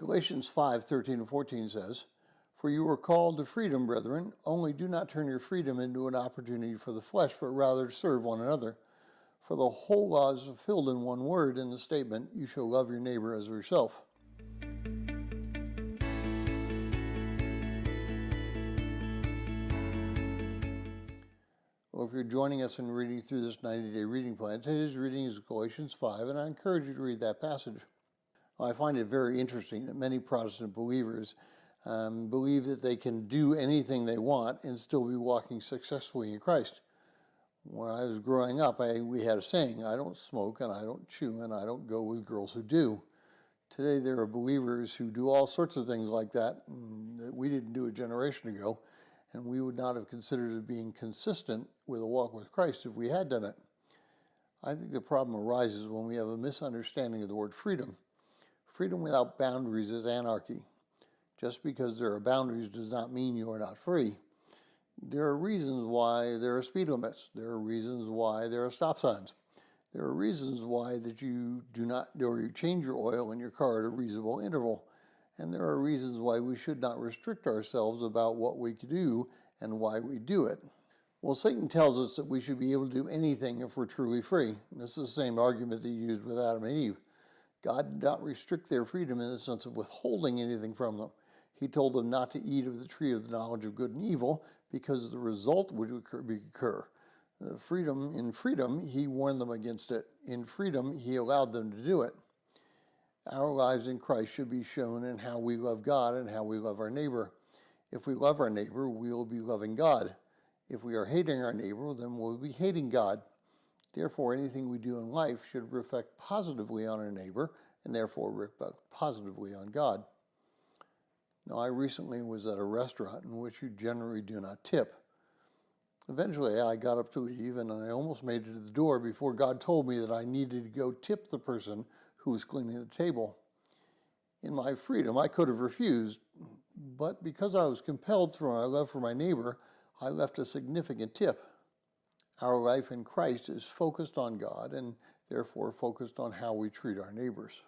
Galatians 5:13 and 14 says, "For you are called to freedom, brethren, only do not turn your freedom into an opportunity for the flesh, but rather serve one another. For the whole law is fulfilled in one word, in the statement, you shall love your neighbor as yourself." Well, if you're joining us in reading through this 90-day reading plan, today's reading is Galatians 5, and I encourage you to read that passage. I find it very interesting that many Protestant believers believe that they can do anything they want and still be walking successfully in Christ. When I was growing up, we had a saying, "I don't smoke and I don't chew and I don't go with girls who do." Today there are believers who do all sorts of things like that we didn't do a generation ago, and we would not have considered it being consistent with a walk with Christ if we had done it. I think the problem arises when we have a misunderstanding of the word freedom. Freedom without boundaries is anarchy. Just because there are boundaries does not mean you are not free. There are reasons why there are speed limits. There are reasons why there are stop signs. There are reasons why that you do not, or you change your oil in your car at a reasonable interval. And there are reasons why we should not restrict ourselves about what we can do and why we do it. Well, Satan tells us that we should be able to do anything if we're truly free. And this is the same argument that he used with Adam and Eve. God did not restrict their freedom in the sense of withholding anything from them. He told them not to eat of the tree of the knowledge of good and evil because the result would occur. In freedom, he warned them against it. In freedom, he allowed them to do it. Our lives in Christ should be shown in how we love God and how we love our neighbor. If we love our neighbor, we will be loving God. If we are hating our neighbor, then we'll be hating God. Therefore, anything we do in life should reflect positively on our neighbor and therefore reflect positively on God. Now, I recently was at a restaurant in which you generally do not tip. Eventually, I got up to leave, and I almost made it to the door before God told me that I needed to go tip the person who was cleaning the table. In my freedom, I could have refused, but because I was compelled through my love for my neighbor, I left a significant tip. Our life in Christ is focused on God and therefore focused on how we treat our neighbors.